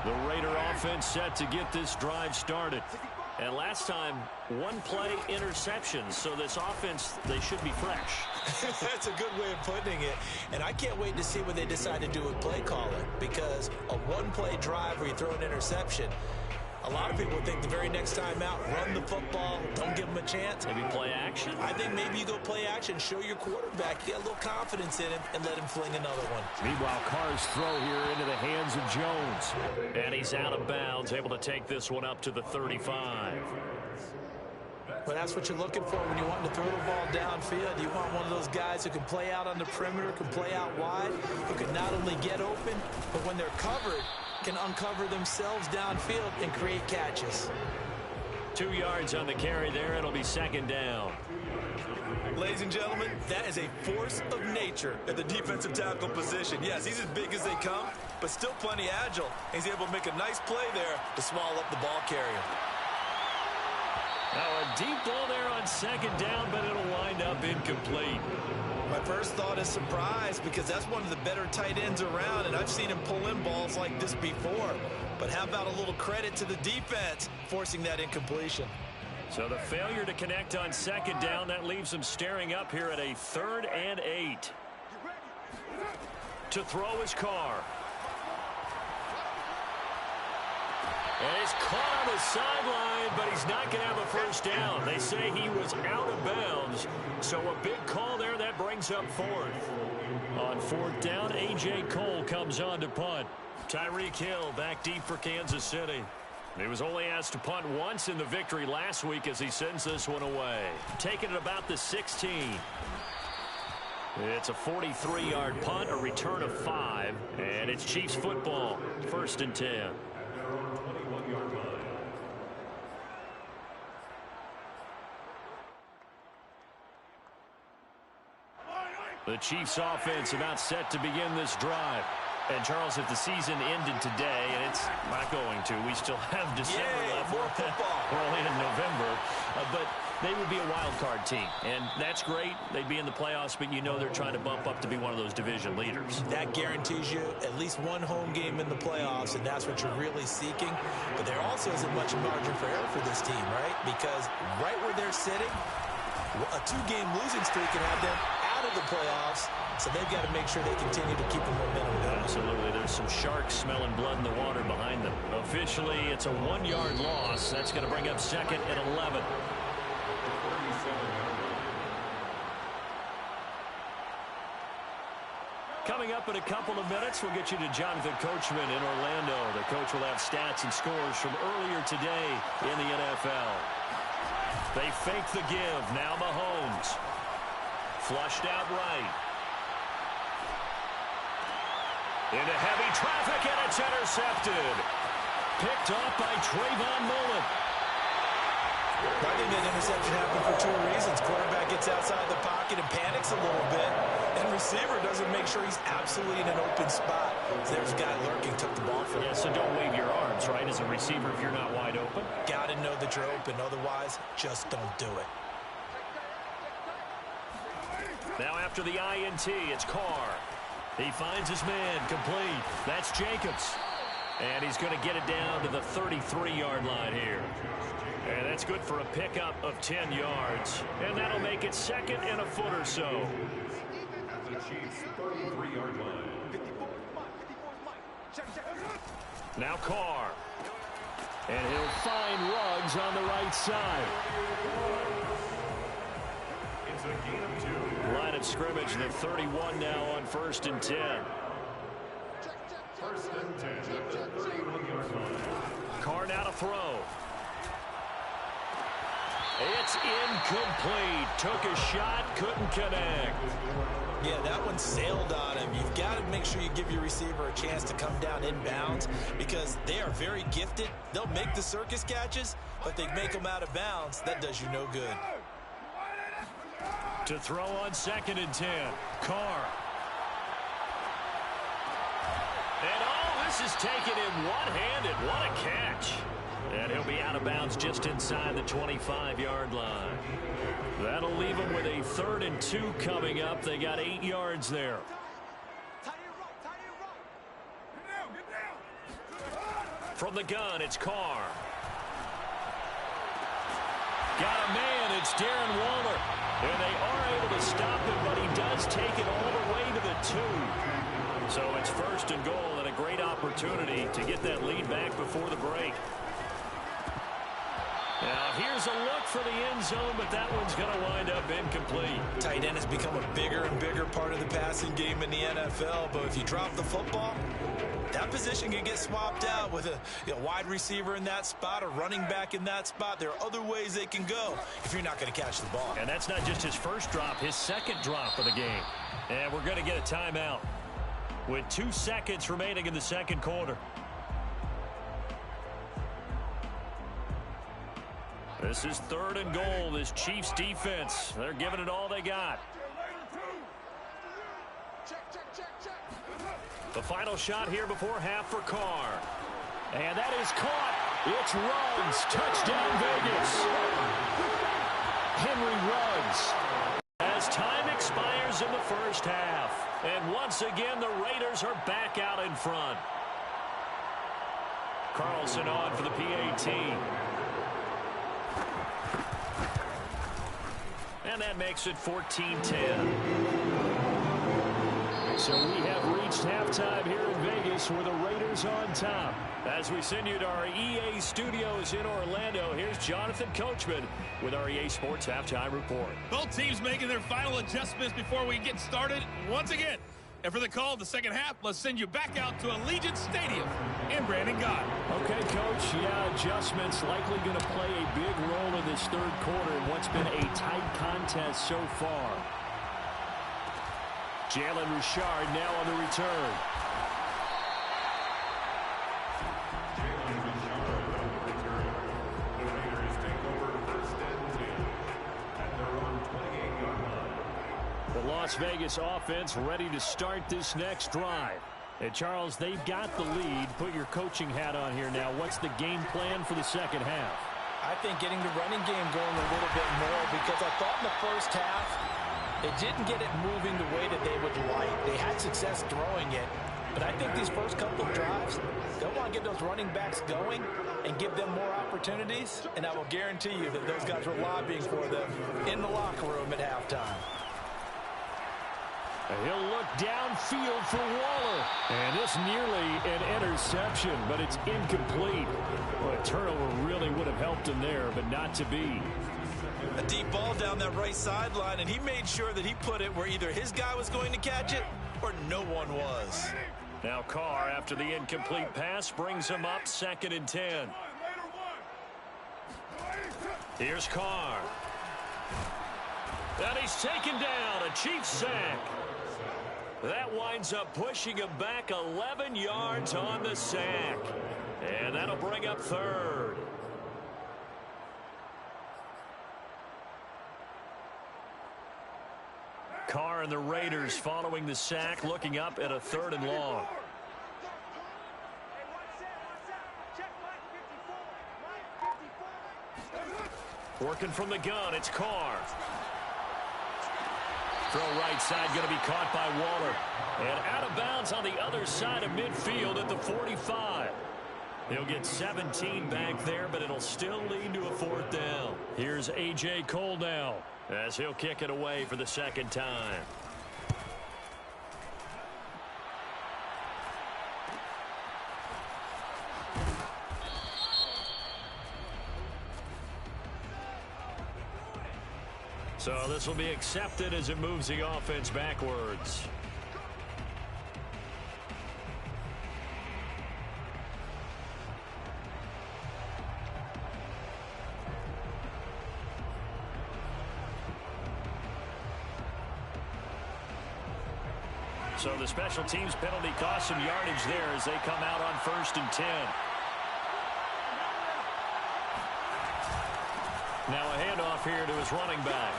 The Raider offense set to get this drive started. And last time, one play interception. So this offense, they should be fresh. That's a good way of putting it. And I can't wait to see what they decide to do with play calling. Because a one-play drive where you throw an interception, a lot of people think the very next time out, run the football, don't give them a chance. Maybe play action? I think maybe you go play action, show your quarterback, get a little confidence in him, and let him fling another one. Meanwhile, Carr's throw here into the hands of Jones. And he's out of bounds, able to take this one up to the 35. Well, that's what you're looking for when you want to throw the ball downfield. You want one of those guys who can play out on the perimeter, can play out wide, who can not only get open, but when they're covered, can uncover themselves downfield and create catches. 2 yards on the carry there. It'll be second down. Ladies and gentlemen, that is a force of nature at the defensive tackle position. Yes, he's as big as they come, but still plenty agile. He's able to make a nice play there to swallow up the ball carrier. Now a deep ball there on second down, but it'll wind up incomplete. My first thought is surprise because that's one of the better tight ends around, and I've seen him pull in balls like this before. But how about a little credit to the defense forcing that incompletion? So the failure to connect on second down, that leaves him staring up here at a 3rd and 8. To throw his Carr. And he's caught on the sideline, but he's not going to have a first down. They say he was out of bounds. So a big call there that brings up 4th. On 4th down, A.J. Cole comes on to punt. Tyreek Hill back deep for Kansas City. He was only asked to punt once in the victory last week as he sends this one away. Taking it about the 16. It's a 43-yard punt, a return of 5, and it's Chiefs football, 1st and 10. The Chiefs offense about set to begin this drive. And, Charles, if the season ended today, and it's not going to, we still have December left. More football. We're only in November. But they would be a wild card team. And that's great. They'd be in the playoffs, but you know they're trying to bump up to be one of those division leaders. That guarantees you at least one home game in the playoffs, and that's what you're really seeking. But there also isn't much margin for error for this team, right? Because right where they're sitting, a 2-game losing streak can have them out of the playoffs, so they've got to make sure they continue to keep the momentum going. Absolutely. There's some sharks smelling blood in the water behind them. Officially, it's a 1-yard loss. That's going to bring up 2nd and 11. Coming up in a couple of minutes, we'll get you to Jonathan Coachman in Orlando. The coach will have stats and scores from earlier today in the NFL. They fake the give. Now Mahomes. Flushed out right. Into heavy traffic, and it's intercepted. Picked off by Trayvon Mullen. I think that interception happened for 2 reasons. Quarterback gets outside the pocket and panics a little bit, and receiver doesn't make sure he's absolutely in an open spot. So there's a guy lurking, took the ball from him. Yeah, so don't wave your arms, right, as a receiver if you're not wide open. Got to know that you're open. Otherwise, just don't do it. Now after the INT, it's Carr. He finds his man, complete. That's Jacobs. And he's going to get it down to the 33-yard line here. And that's good for a pickup of 10 yards. And that'll make it 2nd and a foot or so. The Chiefs' 33-yard line. Now Carr. And he'll find Ruggs on the right side. It's a gain of 2. Line of scrimmage, the 31 now on 1st and 10. 1st and 10 at the 31-yard line. Carr now to throw. It's incomplete. Took a shot, couldn't connect. Yeah, that one sailed on him. You've got to make sure you give your receiver a chance to come down inbounds because they are very gifted. They'll make the circus catches, but they make them out of bounds. That does you no good. To throw on 2nd and 10. Carr. And this is taken in one-handed. What a catch. And he'll be out of bounds just inside the 25-yard line. That'll leave him with a 3rd and 2 coming up. They got 8 yards there. From the gun, it's Carr. Got a man, it's Darren Waller. And they are able to stop him, but he does take it all the way to the 2. So it's first and goal and a great opportunity to get that lead back before the break. Now here's a look for the end zone, but that one's going to wind up incomplete. Tight end has become a bigger and bigger part of the passing game in the NFL, but if you drop the football, that position can get swapped out with a wide receiver in that spot, a running back in that spot. There are other ways they can go if you're not going to catch the ball. And that's not just his first drop, his second drop of the game. And we're going to get a timeout with 2 seconds remaining in the second quarter. This is third and goal. This Chiefs defense, they're giving it all they got. The final shot here before half for Carr. And that is caught. It's Ruggs. Touchdown, Vegas. Henry Ruggs. As time expires in the first half. And once again, the Raiders are back out in front. Carlson on for the PAT. And that makes it 14-10. So we have reached halftime here in Vegas with the Raiders on top. As we send you to our EA studios in Orlando, here's Jonathan Coachman with our EA Sports Halftime Report. Both teams making their final adjustments before we get started once again. And for the call of the second half, let's send you back out to Allegiant Stadium in Brandon Gott. Okay, Coach. Yeah, adjustments likely going to play a big role in this third quarter in what's been a tight contest so far. Jalen Richard now on the return. Jalen Richard on the return. The Raiders take over first and 10 at their own 28-yard line. The Las Vegas offense ready to start this next drive. And Charles, they've got the lead. Put your coaching hat on here now. What's the game plan for the second half? I think getting the running game going a little bit more, because I thought in the first half it didn't get it moving the way that they would like. They had success throwing it, but I think these first couple of drives, they'll want to get those running backs going and give them more opportunities, and I will guarantee you that those guys were lobbying for them in the locker room at halftime. He'll look downfield for Waller. And it's nearly an interception, but it's incomplete. Well, a turnover really would have helped him there, but not to be. A deep ball down that right sideline, and he made sure that he put it where either his guy was going to catch it or no one was. Now Carr, after the incomplete pass, brings him up 2nd and 10. Here's Carr. And he's taken down. A Chiefs sack. That winds up pushing him back 11 yards on the sack. And that'll bring up third. Carr and the Raiders following the sack, looking up at a 3rd and long. Working from the gun, it's Carr. Throw right side going to be caught by Waller. And out of bounds on the other side of midfield at the 45. He'll get 17 back there, but it'll still lead to a 4th down. Here's A.J. Cole now, as he'll kick it away for the second time. So this will be accepted as it moves the offense backwards. So the special teams penalty costs some yardage there as they come out on 1st and 10. Now a handoff here to his running back.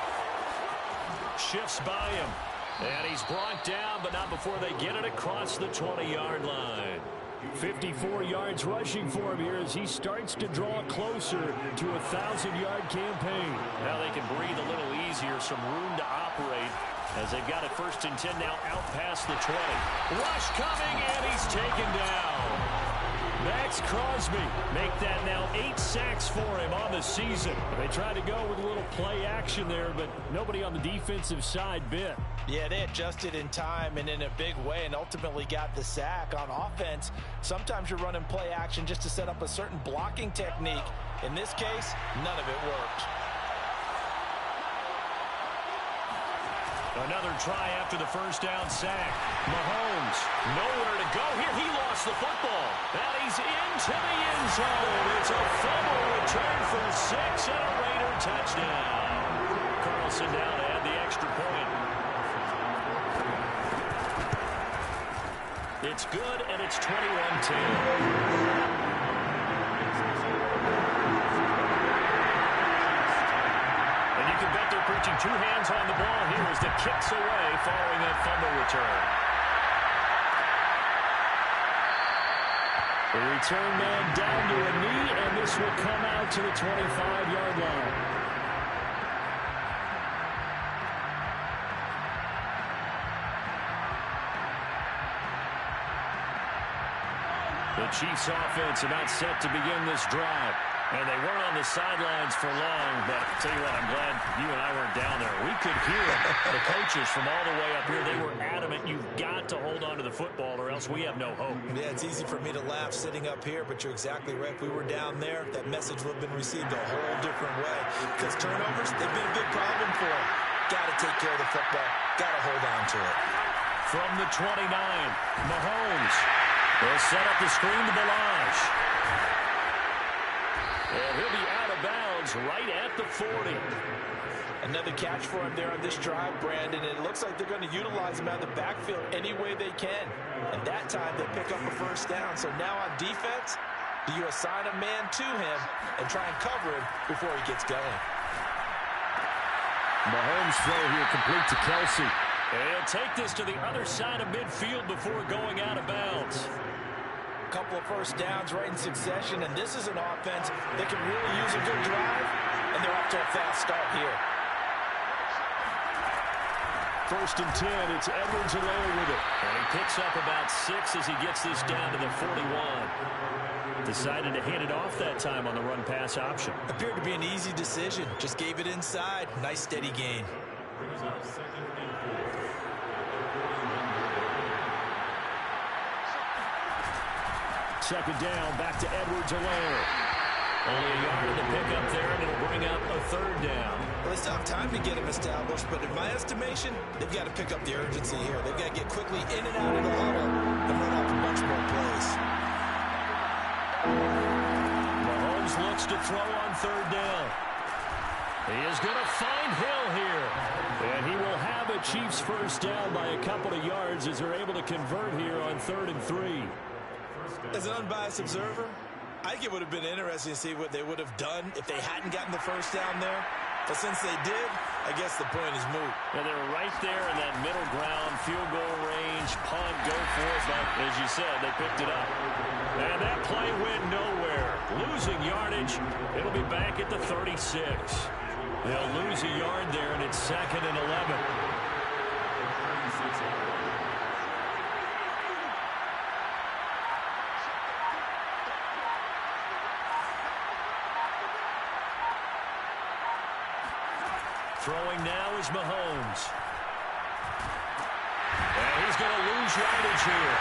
Shifts by him. And he's brought down, but not before they get it across the 20-yard line. 54 yards rushing for him here as he starts to draw closer to a 1,000-yard campaign. Now they can breathe a little easier, some room to operate As they've got it 1st and 10 now out past the 20. Rush coming, and he's taken down. Max Crosby make that now 8 sacks for him on the season. They tried to go with a little play action there, but nobody on the defensive side bit. Yeah, they adjusted in time and in a big way and ultimately got the sack. On offense, sometimes you're running play action just to set up a certain blocking technique. In this case, none of it worked. Another try after the 1st down sack. Mahomes, nowhere to go here. He lost the football. And he's into the end zone. It's a fumble return for 6 and a Raider touchdown. Carlson down to add the extra point. It's good, and it's 21-10. Preaching 2 hands on the ball here as the kicks away following that fumble return. The return man down to a knee, and this will come out to the 25-yard line. The Chiefs offense about set to begin this drive. And they weren't on the sidelines for long, but I'll tell you what, I'm glad you and I weren't down there. We could hear the coaches from all the way up here. They were adamant, you've got to hold on to the football or else we have no hope. Yeah, it's easy for me to laugh sitting up here, but you're exactly right. If we were down there, that message would have been received a whole different way. Because turnovers, they've been a big problem for them. Got to take care of the football. Got to hold on to it. From the 29, Mahomes will set up the screen to Balaj. And he'll be out of bounds right at the 40. Another catch for him there on this drive, Brandon. It looks like they're going to utilize him out of the backfield any way they can. And that time they pick up a 1st down. So now on defense, do you assign a man to him and try and cover him before he gets going? Mahomes throw here complete to Kelsey. And he'll take this to the other side of midfield before going out of bounds. Couple of 1st downs right in succession, and this is an offense that can really use a good drive, and they're off to a fast start here. 1st and 10, it's Edwards-Helaire with it. And he picks up about 6 as he gets this down to the 41. Decided to hand it off that time on the run-pass option. Appeared to be an easy decision. Just gave it inside. Nice steady gain. Second down, back to Edwards-Helaire. Only a yard in the pickup there, and it'll bring up a 3rd down. Well, they still have time to get him established, but in my estimation, they've got to pick up the urgency here. They've got to get quickly in and out of the huddle and run off a bunch more plays. Mahomes looks to throw on 3rd down. He is going to find Hill here. And he will have a Chiefs 1st down by a couple of yards as they're able to convert here on 3rd and 3. As an unbiased observer, I think it would have been interesting to see what they would have done if they hadn't gotten the 1st down there. But since they did, I guess the point is moot. Yeah, they were right there in that middle ground, field goal range, punt, go for it. But as you said, they picked it up. And that play went nowhere. Losing yardage, it'll be back at the 36. They'll lose a yard there, and it's 2nd and 11. Throwing now is Mahomes. And he's going to lose yardage here.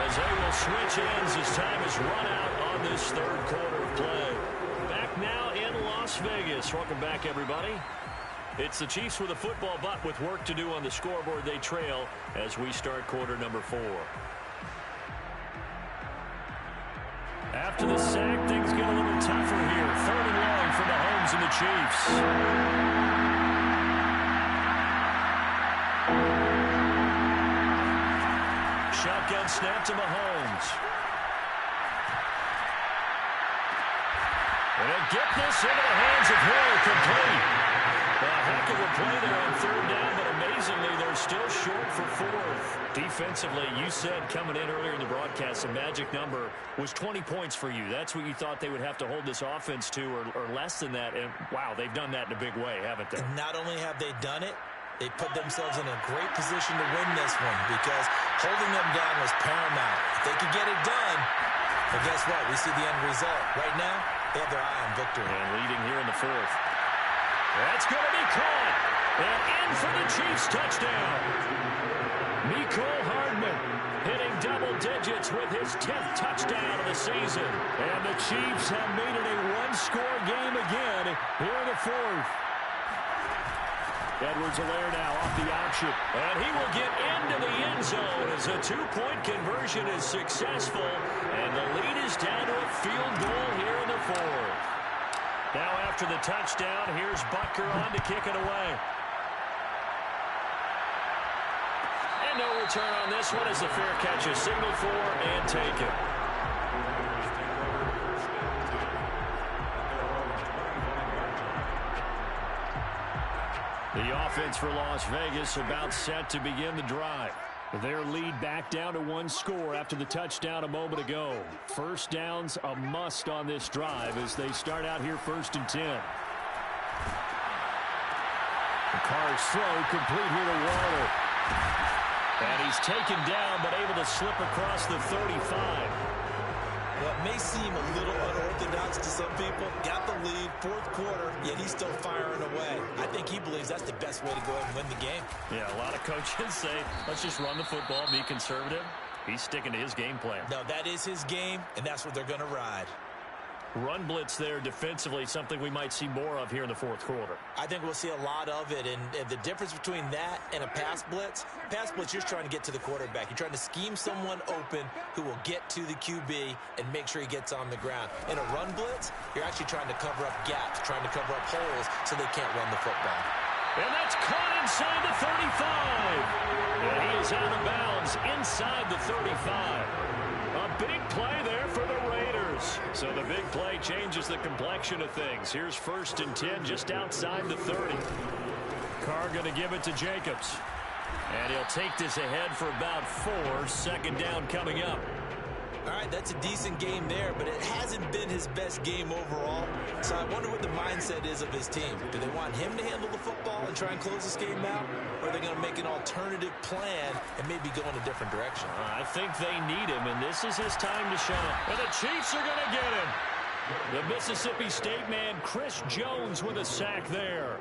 As they will switch ends as time is run out on this 3rd quarter of play. Back now in Las Vegas. Welcome back, everybody. It's the Chiefs with a football, but with work to do on the scoreboard, they trail as we start quarter number 4. After the sack, things get a little tougher here. 3rd and long for Mahomes and the Chiefs. Shotgun snap to Mahomes. And he'll get this into the hands of Hill, complete. A heck of a play there on 3rd down, but amazingly, they're still short for 4th. Defensively, you said coming in earlier in the broadcast, the magic number was 20 points for you. That's what you thought they would have to hold this offense to, or less than that. And, wow, they've done that in a big way, haven't they? And not only have they done it, They put themselves in a great position to win this one because holding them down was paramount. If they could get it done, well, guess what? We see the end result. Right now, they have their eye on victory. And leading here in the fourth. That's going to be caught. And in for the Chiefs touchdown. Mecole Hardman hitting double digits with his 10th touchdown of the season. And the Chiefs have made it a one-score game again here in the fourth. Edwards-Helaire now off the option. And he will get into the end zone as a two-point conversion is successful. And the lead is down to a field goal here in the fourth. Now after the touchdown, here's Butker on to kick it away. And no return on this one as the fair catch is signaled for and taken. The offense for Las Vegas about set to begin the drive. Their lead back down to one score after the touchdown a moment ago. First down's a must on this drive as they start out here 1st and 10. The car is slow, complete here to Waller. And he's taken down but able to slip across the 35. Well, it may seem a little unorthodox to some people. Got the lead, 4th quarter, yet he's still firing away. I think he believes that's the best way to go ahead and win the game. Yeah, a lot of coaches say, let's just run the football, be conservative. He's sticking to his game plan. No, that is his game, and that's what they're going to ride. Run blitz there defensively, something we might see more of here in the 4th quarter. I think we'll see a lot of it, and the difference between that and a pass blitz, you're trying to get to the quarterback. You're trying to scheme someone open who will get to the QB and make sure he gets on the ground. In a run blitz, you're actually trying to cover up gaps, trying to cover up holes so they can't run the football. And that's caught inside the 35. And he is out of bounds inside the 35. A big play there for the Raiders. So the big play changes the complexion of things. Here's 1st and 10 just outside the 30. Carr going to give it to Jacobs. And he'll take this ahead for about 4. 2nd down coming up. All right, that's a decent game there, but it hasn't been his best game overall. So I wonder what the mindset is of his team. Do they want him to handle the football and try and close this game out? Or are they going to make an alternative plan and maybe go in a different direction? I think they need him, and this is his time to shine. And the Chiefs are going to get him. The Mississippi State man, Chris Jones, with a sack there.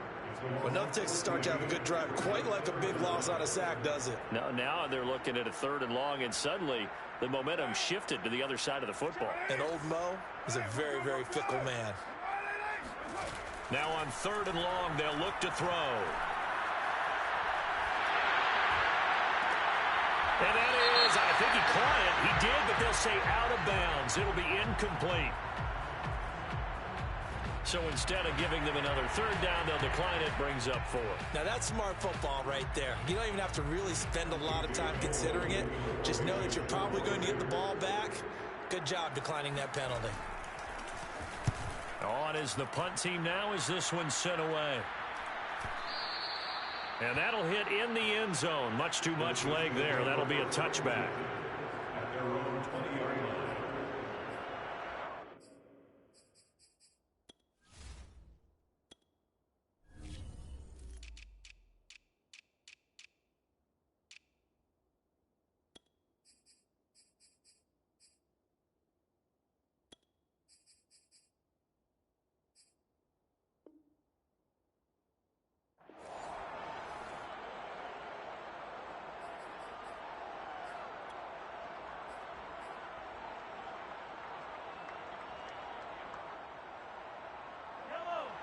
Well, enough Texas start to have a good drive. Quite like a big loss on a sack, does it? No, now they're looking at a 3rd and long, and suddenly the momentum shifted to the other side of the football. And old Mo is a very, very fickle man. Now on 3rd and long, they'll look to throw. And that is, I think he caught it. He did, but they'll say out of bounds. It'll be incomplete. So instead of giving them another 3rd down, they'll decline it, brings up 4. Now that's smart football right there. You don't even have to really spend a lot of time considering it. Just know that you're probably going to get the ball back. Good job declining that penalty. On is the punt team now as this one's sent away. And that'll hit in the end zone. Much too much leg there. That'll be a touchback. At their own 20-yard line.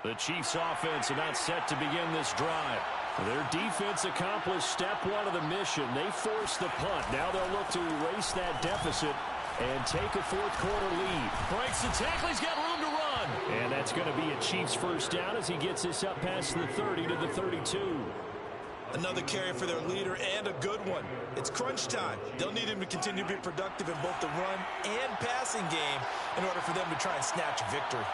The Chiefs offense about set to begin this drive. Their defense accomplished step 1 of the mission. They forced the punt. Now they'll look to erase that deficit and take a 4th quarter lead. Breaks the tackle. He's got room to run. And that's going to be a Chiefs 1st down as he gets this up past the 30 to the 32. Another carry for their leader and a good one. It's crunch time. They'll need him to continue to be productive in both the run and passing game in order for them to try and snatch a victory.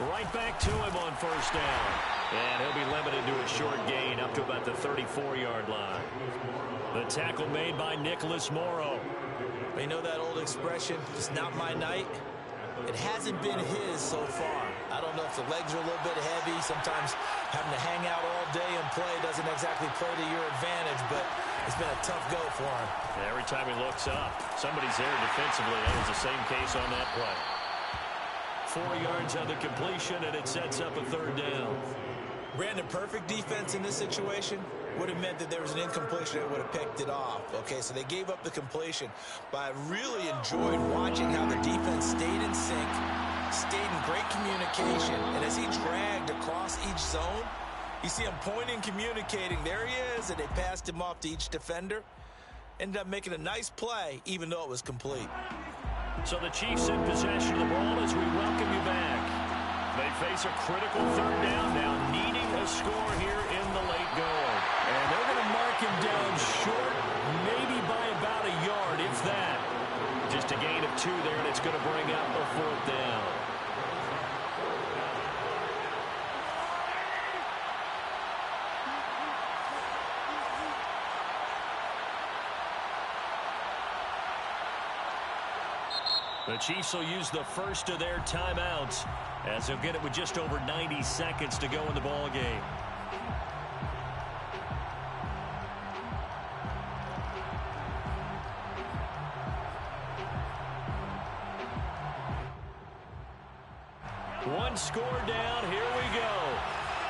Right back to him on 1st down. And he'll be limited to a short gain up to about the 34-yard line. The tackle made by Nicholas Morrow. You know that old expression, it's not my night? It hasn't been his so far. I don't know if the legs are a little bit heavy. Sometimes having to hang out all day and play doesn't exactly play to your advantage, but it's been a tough go for him. And every time he looks up, somebody's there defensively. That was the same case on that play. 4 yards on the completion, and it sets up a third down. Brandon, perfect defense in this situation would have meant that there was an incompletion that would have picked it off. Okay, so they gave up the completion, but I really enjoyed watching how the defense stayed in sync, stayed in great communication, and as he dragged across each zone, you see him pointing, communicating. There he is, and they passed him off to each defender. Ended up making a nice play, even though it was complete. So the Chiefs in possession of the ball as we welcome you back. They face a critical third down now, needing a score here in the late going. And they're going to mark him down short, maybe by about a yard, if that. Just a gain of 2 there, and it's going to bring up a fourth down. The Chiefs will use the first of their timeouts as they'll get it with just over 90 seconds to go in the ball game. One score down. Here we go.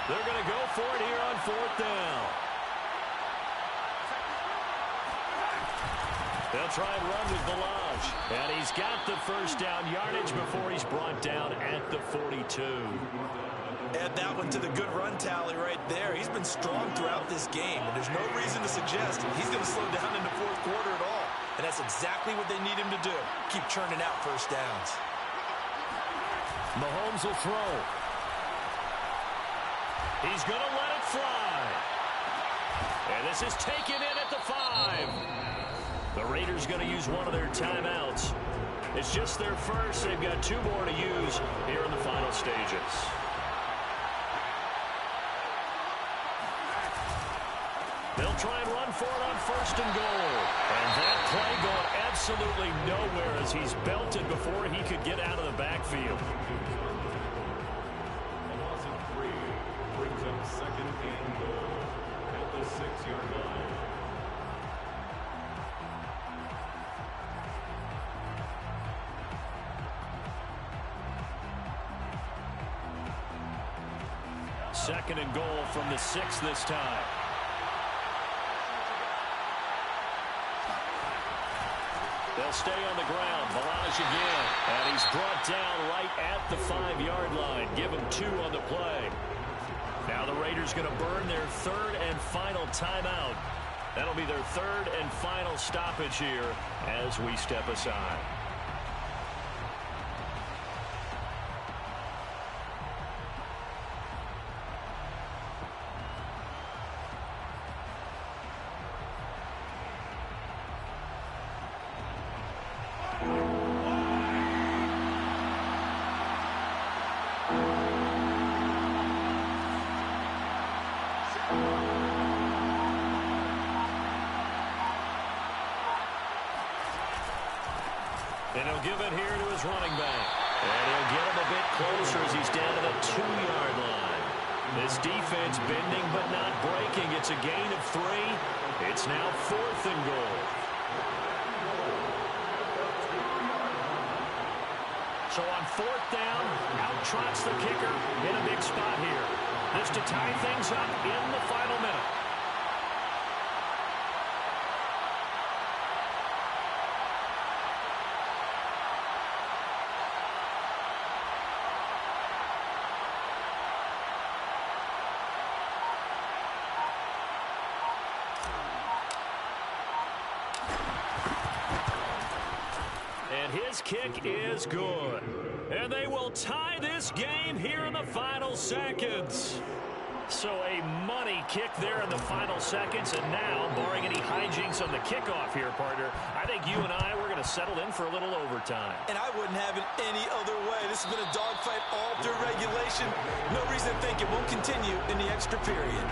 They're going to go for it here on fourth down. They'll try and run with Balaj. And he's got the first down yardage before he's brought down at the 42. Add that one to the good run tally right there. He's been strong throughout this game, and there's no reason to suggest he's going to slow down in the fourth quarter at all. And that's exactly what they need him to do. Keep churning out first downs. Mahomes will throw. He's going to let it fly. And this is taken in at the 5. The Raiders going to use one of their timeouts. It's just their first. They've got 2 more to use here in the final stages. They'll try and run for it on first and goal. And that play going absolutely nowhere as he's belted before he could get out of the backfield. A loss of 3 brings up second and goal at the 6-yard line. Second and goal from the 6 this time. They'll stay on the ground. Balaj again. And he's brought down right at the 5-yard line. Give him 2 on the play. Now the Raiders going to burn their third and final timeout. That'll be their third and final stoppage here as we step aside. And he'll give it here to his running back. And he'll get him a bit closer as he's down to the 2-yard line. This defense bending but not breaking. It's a gain of 3. It's now 4th and goal. So on 4th down, out trots the kicker in a big spot here. This to tie things up in the final minute. His kick is good. And they will tie this game here in the final seconds. So a money kick there in the final seconds. And now, barring any hijinks on the kickoff here, partner, I think you and I, we're going to of settled in for a little overtime. And I wouldn't have it any other way. This has been a dogfight all through regulation. No reason to think it won't continue in the extra period.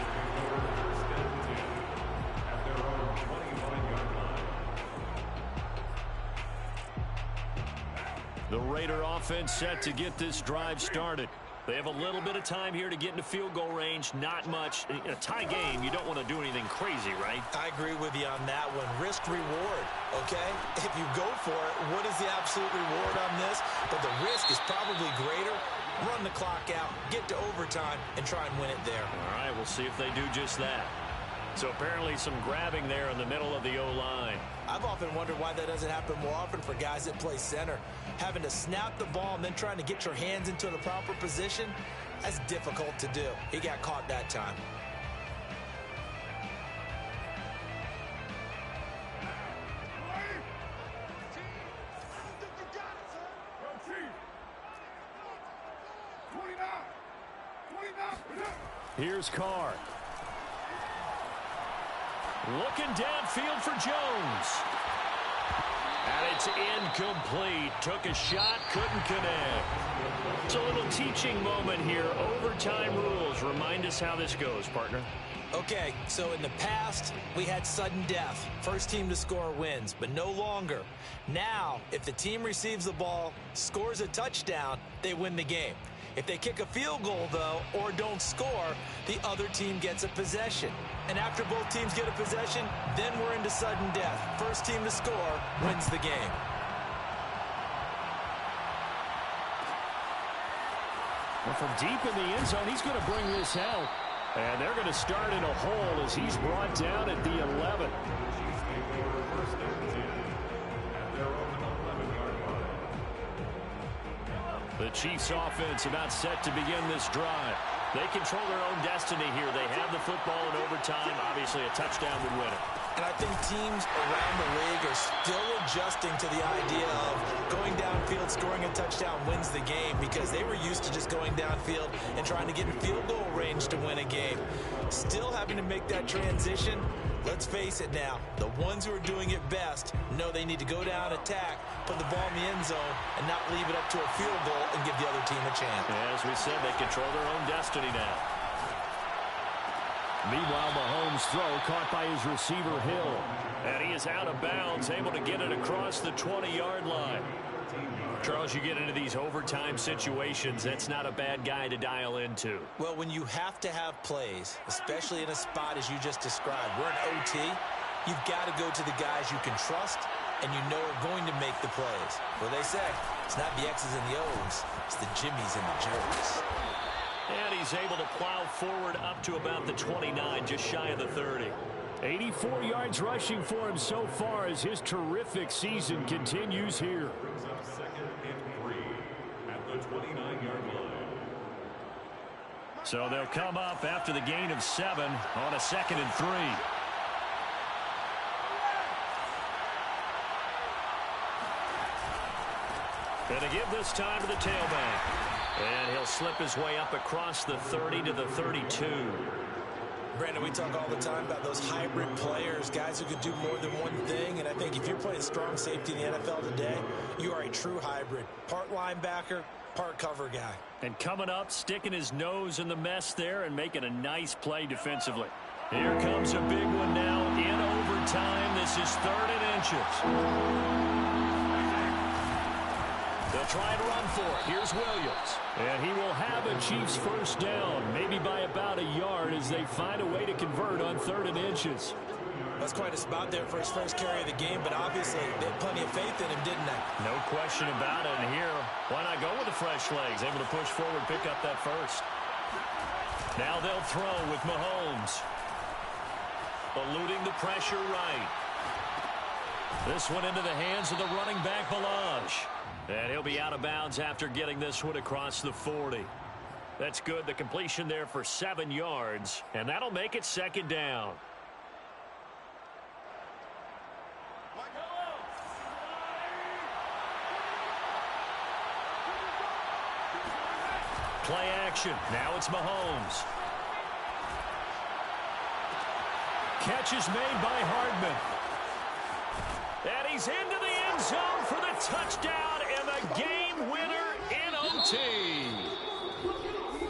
The Raider offense set to get this drive started. They have a little bit of time here to get into field goal range. Not much. In a tie game, you don't want to do anything crazy, right? I agree with you on that one. Risk reward, okay? If you go for it, what is the absolute reward on this? But the risk is probably greater. Run the clock out, get to overtime, and try and win it there. All right, we'll see if they do just that. So apparently some grabbing there in the middle of the O-line. I've often wondered why that doesn't happen more often for guys that play center. Having to snap the ball and then trying to get your hands into the proper position, that's difficult to do. He got caught that time. Here's Carr. Looking downfield for Jones. And it's incomplete. Took a shot, couldn't connect. It's a little teaching moment here. Overtime rules. Remind us how this goes, partner. Okay, so in the past, we had sudden death. First team to score wins, but no longer. Now, if the team receives the ball, scores a touchdown, they win the game. If they kick a field goal, though, or don't score, the other team gets a possession. And after both teams get a possession, then we're into sudden death. First team to score wins the game. Well, from deep in the end zone, he's going to bring this out. And they're going to start in a hole as he's brought down at the 11. The Chiefs offense about set to begin this drive. They control their own destiny here. They have the football in overtime. Obviously, a touchdown would win it. And I think teams around the league are still adjusting to the idea of going downfield, scoring a touchdown wins the game, because they were used to just going downfield and trying to get in field goal range to win a game. Still having to make that transition. Let's face it now, the ones who are doing it best know they need to go down, attack, put the ball in the end zone, and not leave it up to a field goal and give the other team a chance. As we said, they control their own destiny now. Meanwhile, Mahomes' throw caught by his receiver, Hill. And he is out of bounds, able to get it across the 20-yard line. Charles, you get into these overtime situations, that's not a bad guy to dial into. Well, when you have to have plays, especially in a spot as you just described, we're in OT, you've got to go to the guys you can trust and you know are going to make the plays. Well, they say it's not the X's and the O's, it's the Jimmies and the Joes. And he's able to plow forward up to about the 29, just shy of the 30. 84 yards rushing for him so far as his terrific season continues here. Brings up 2nd and 3 at the 29-yard line. So they'll come up after the gain of 7 on a 2nd and 3. And to give this time to the tailback. And he'll slip his way up across the 30 to the 32. Brandon, we talk all the time about those hybrid players, guys who could do more than one thing. And I think if you're playing strong safety in the NFL today, you are a true hybrid. Part linebacker, part cover guy. And coming up, sticking his nose in the mess there and making a nice play defensively. Here comes a big one now in overtime. This is 3rd and inches. They'll try to run for it. Here's Williams. And he will have a Chiefs first down, maybe by about a yard as they find a way to convert on 3rd and inches. That's quite a spot there for his first carry of the game, but obviously they had plenty of faith in him, didn't they? No question about it. And here, why not go with the fresh legs? Able to push forward, pick up that first. Now they'll throw with Mahomes. Eluding the pressure right. This one into the hands of the running back, Balaj. And he'll be out of bounds after getting this one across the 40. That's good. The completion there for 7 yards. And that'll make it 2nd down. Play action. Now it's Mahomes. Catch is made by Hardman. And he's into the end end zone for the touchdown and the game winner in OT.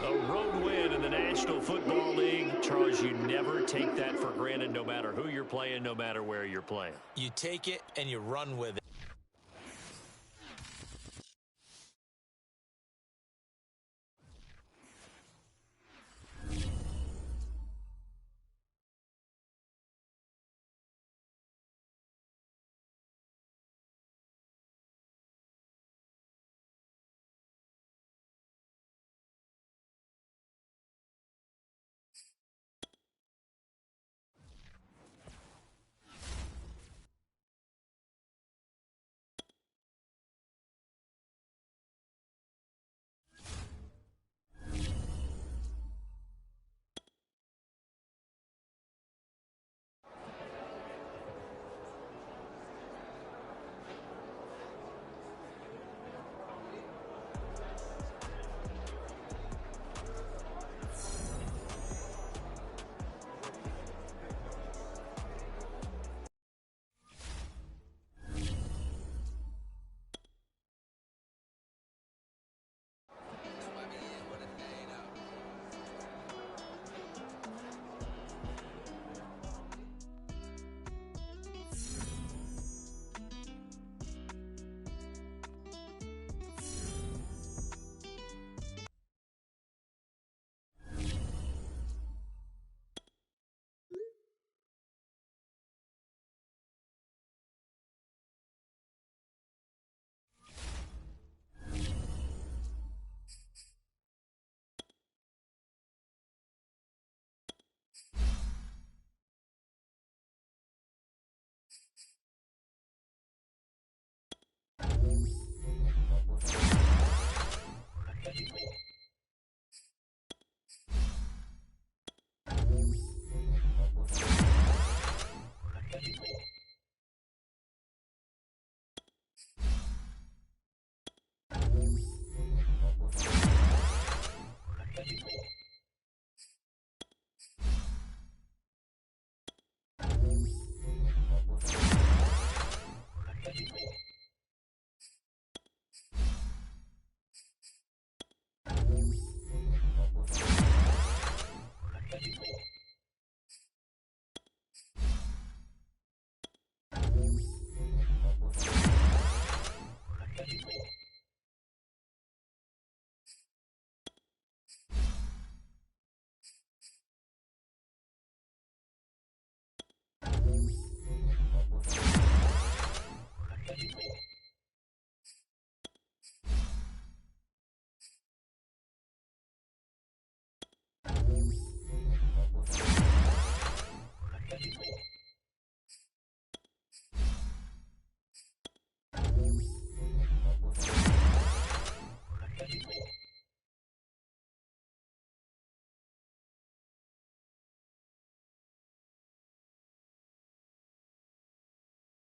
A road win in the National Football League. Charles, you never take that for granted no matter who you're playing, no matter where you're playing. You take it and you run with it.